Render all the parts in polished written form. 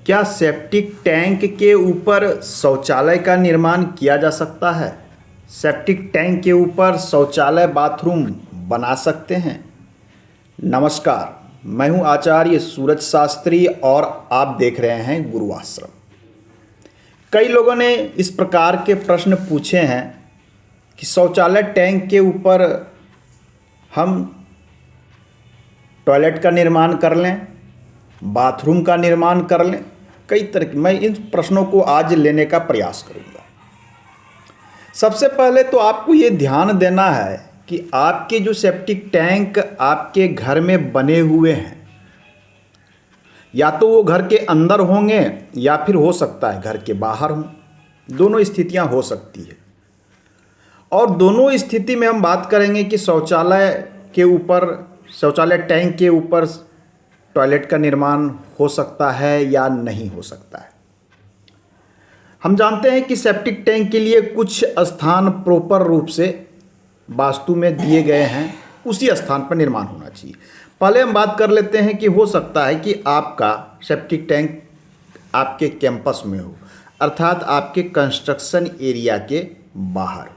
क्या septic tank के ऊपर शौचालय का निर्माण किया जा सकता है? सेप्टिक टैंक के ऊपर शौचालय बाथरूम बना सकते हैं? नमस्कार, मैं हूं आचार्य सूरज शास्त्री और आप देख रहे हैं गुरु आश्रम। कई लोगों ने इस प्रकार के प्रश्न पूछे हैं कि शौचालय टैंक के ऊपर हम टॉयलेट का निर्माण कर लें, बाथरूम का निर्माण कर लें। कई तरह की मैं इन प्रश्नों को आज लेने का प्रयास करूंगा। सबसे पहले तो आपको ये ध्यान देना है कि आपके जो सेप्टिक टैंक आपके घर में बने हुए हैं, या तो वो घर के अंदर होंगे या फिर हो सकता है घर के बाहर हों। दोनों स्थितियां हो सकती है और दोनों स्थिति में हम बात करेंगे कि शौचालय के ऊपर, शौचालय टैंक के ऊपर टॉयलेट का निर्माण हो सकता है या नहीं हो सकता है। हम जानते हैं कि सेप्टिक टैंक के लिए कुछ स्थान प्रॉपर रूप से वास्तु में दिए गए हैं, उसी स्थान पर निर्माण होना चाहिए। पहले हम बात कर लेते हैं कि हो सकता है कि आपका सेप्टिक टैंक आपके कैंपस में हो, अर्थात आपके कंस्ट्रक्शन एरिया के बाहर।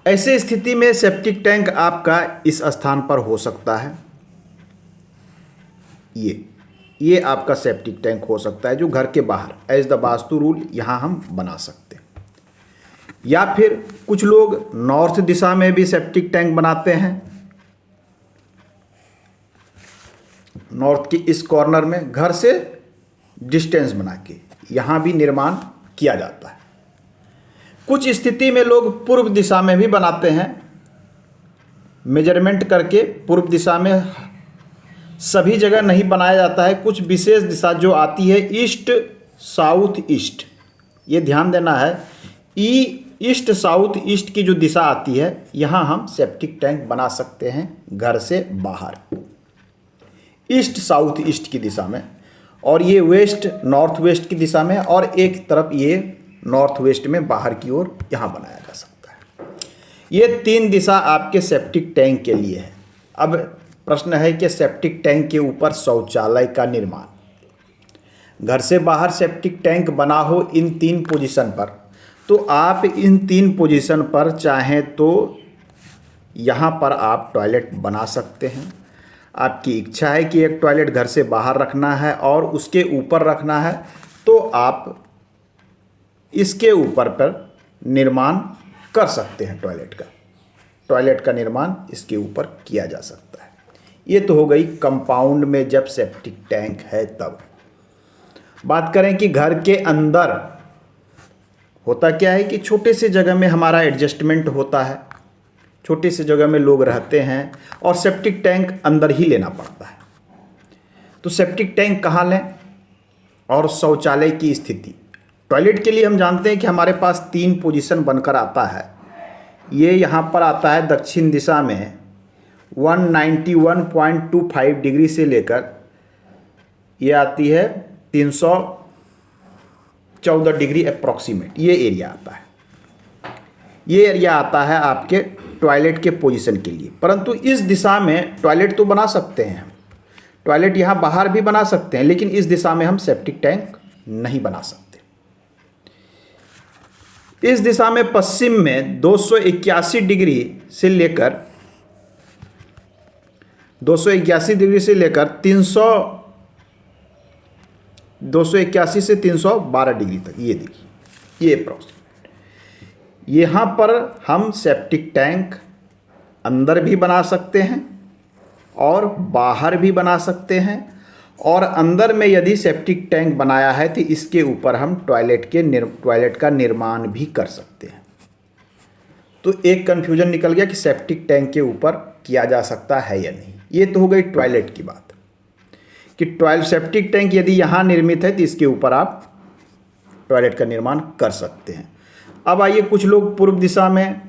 ऐसे स्थिति में सेप्टिक टैंक आपका इस स्थान पर हो सकता है। ये आपका सेप्टिक टैंक हो सकता है जो घर के बाहर एज द वास्तु रूल यहाँ हम बना सकते हैं। या फिर कुछ लोग नॉर्थ दिशा में भी सेप्टिक टैंक बनाते हैं। नॉर्थ की इस कॉर्नर में घर से डिस्टेंस बना के यहाँ भी निर्माण किया जाता है। कुछ स्थिति में लोग पूर्व दिशा में भी बनाते हैं। मेजरमेंट करके पूर्व दिशा में सभी जगह नहीं बनाया जाता है। कुछ विशेष दिशा जो आती है ईस्ट साउथ ईस्ट, ये ध्यान देना है। ईस्ट साउथ ईस्ट की जो दिशा आती है, यहाँ हम सेप्टिक टैंक बना सकते हैं घर से बाहर, ईस्ट साउथ ईस्ट की दिशा में। और ये वेस्ट नॉर्थ वेस्ट की दिशा में, और एक तरफ ये नॉर्थ वेस्ट में बाहर की ओर यहाँ बनाया जा सकता है। ये तीन दिशा आपके सेप्टिक टैंक के लिए है। अब प्रश्न है कि सेप्टिक टैंक के ऊपर शौचालय का निर्माण, घर से बाहर सेप्टिक टैंक बना हो इन तीन पोजीशन पर, तो आप इन तीन पोजीशन पर चाहें तो यहाँ पर आप टॉयलेट बना सकते हैं। आपकी इच्छा है कि एक टॉयलेट घर से बाहर रखना है और उसके ऊपर रखना है, तो आप इसके ऊपर पर निर्माण कर सकते हैं। टॉयलेट का निर्माण इसके ऊपर किया जा सकता है। ये तो हो गई कंपाउंड में जब सेप्टिक टैंक है तब। बात करें कि घर के अंदर होता क्या है कि छोटे से जगह में हमारा एडजस्टमेंट होता है, छोटे से जगह में लोग रहते हैं और सेप्टिक टैंक अंदर ही लेना पड़ता है। तो सेप्टिक टैंक कहाँ लें? और शौचालय की स्थिति, टॉयलेट के लिए हम जानते हैं कि हमारे पास तीन पोजीशन बनकर आता है। ये यहाँ पर आता है दक्षिण दिशा में 191.25 डिग्री से लेकर ये आती है 314 डिग्री अप्रॉक्सीमेट, ये एरिया आता है। ये एरिया आता है आपके टॉयलेट के पोजीशन के लिए। परंतु इस दिशा में टॉयलेट तो बना सकते हैं, टॉयलेट यहाँ बाहर भी बना सकते हैं, लेकिन इस दिशा में हम सेप्टिक टैंक नहीं बना सकते। इस दिशा में पश्चिम में 281 डिग्री से लेकर 281 से 312 डिग्री तक, ये देखिए, ये अप्रॉक्सीमेट। यहाँ पर हम सेप्टिक टैंक अंदर भी बना सकते हैं और बाहर भी बना सकते हैं। और अंदर में यदि सेप्टिक टैंक बनाया है तो इसके ऊपर हम टॉयलेट का निर्माण भी कर सकते हैं। तो एक कन्फ्यूजन निकल गया कि सेप्टिक टैंक के ऊपर किया जा सकता है या नहीं। ये तो हो गई टॉयलेट की बात कि सेप्टिक टैंक यदि यहाँ निर्मित है तो इसके ऊपर आप टॉयलेट का निर्माण कर सकते हैं। अब आइए, कुछ लोग पूर्व दिशा में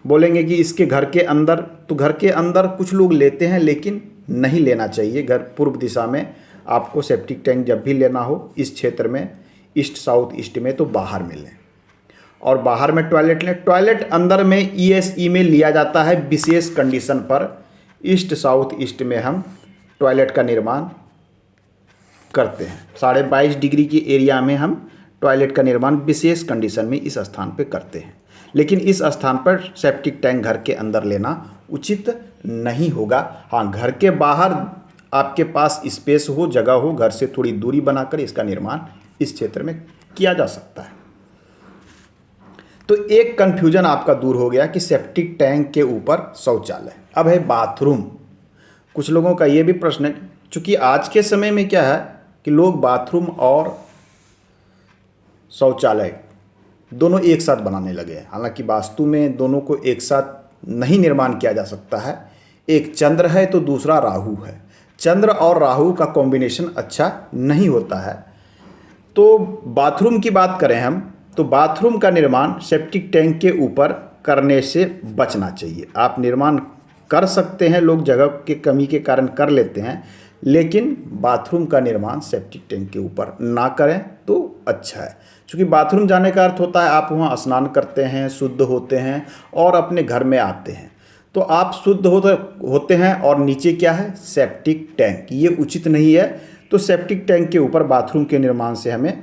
बोलेंगे कि इसके घर के अंदर, तो घर के अंदर कुछ लोग लेते हैं, लेकिन नहीं लेना चाहिए। घर पूर्व दिशा में आपको सेप्टिक टैंक जब भी लेना हो इस क्षेत्र में, ईस्ट साउथ ईस्ट में, तो बाहर में लें और बाहर में टॉयलेट लें। टॉयलेट अंदर में ESE में लिया जाता है विशेष कंडीशन पर। ईस्ट साउथ ईस्ट में हम टॉयलेट का निर्माण करते हैं। 22.5 डिग्री की एरिया में हम टॉयलेट का निर्माण विशेष कंडीशन में इस स्थान पे करते हैं, लेकिन इस स्थान पर सेप्टिक टैंक घर के अंदर लेना उचित नहीं होगा। हाँ, घर के बाहर आपके पास स्पेस हो, जगह हो, घर से थोड़ी दूरी बनाकर इसका निर्माण इस क्षेत्र में किया जा सकता है। तो एक कन्फ्यूजन आपका दूर हो गया कि सेप्टिक टैंक के ऊपर शौचालय। अब है बाथरूम। कुछ लोगों का ये भी प्रश्न है, चूँकि आज के समय में क्या है कि लोग बाथरूम और शौचालय दोनों एक साथ बनाने लगे हैं। हालांकि वास्तु में दोनों को एक साथ नहीं निर्माण किया जा सकता है। एक चंद्र है तो दूसरा राहु है। चंद्र और राहु का कॉम्बिनेशन अच्छा नहीं होता है। तो बाथरूम की बात करें हम, तो बाथरूम का निर्माण सेप्टिक टैंक के ऊपर करने से बचना चाहिए। आप निर्माण कर सकते हैं, लोग जगह के कमी के कारण कर लेते हैं, लेकिन बाथरूम का निर्माण सेप्टिक टैंक के ऊपर ना करें तो अच्छा है। क्योंकि बाथरूम जाने का अर्थ होता है आप वहाँ स्नान करते हैं, शुद्ध होते हैं और अपने घर में आते हैं। तो आप शुद्ध होते हैं और नीचे क्या है, सेप्टिक टैंक, ये उचित नहीं है। तो सेप्टिक टैंक के ऊपर बाथरूम के निर्माण से हमें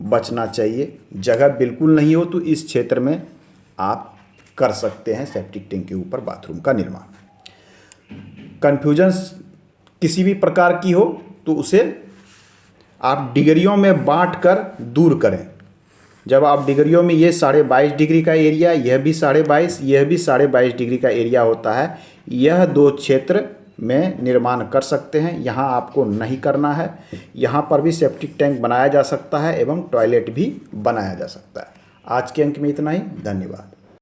बचना चाहिए। जगह बिल्कुल नहीं हो तो इस क्षेत्र में आप कर सकते हैं सेप्टिक टैंक के ऊपर बाथरूम का निर्माण। कन्फ्यूजन किसी भी प्रकार की हो तो उसे आप डिग्रियों में बांट कर दूर करें। जब आप डिग्रियों में, ये 22.5 डिग्री का एरिया, यह भी 22.5, यह भी 22.5 डिग्री का एरिया होता है, यह दो क्षेत्र में निर्माण कर सकते हैं। यहाँ आपको नहीं करना है। यहाँ पर भी सेप्टिक टैंक बनाया जा सकता है एवं टॉयलेट भी बनाया जा सकता है। आज के अंक में इतना ही। धन्यवाद।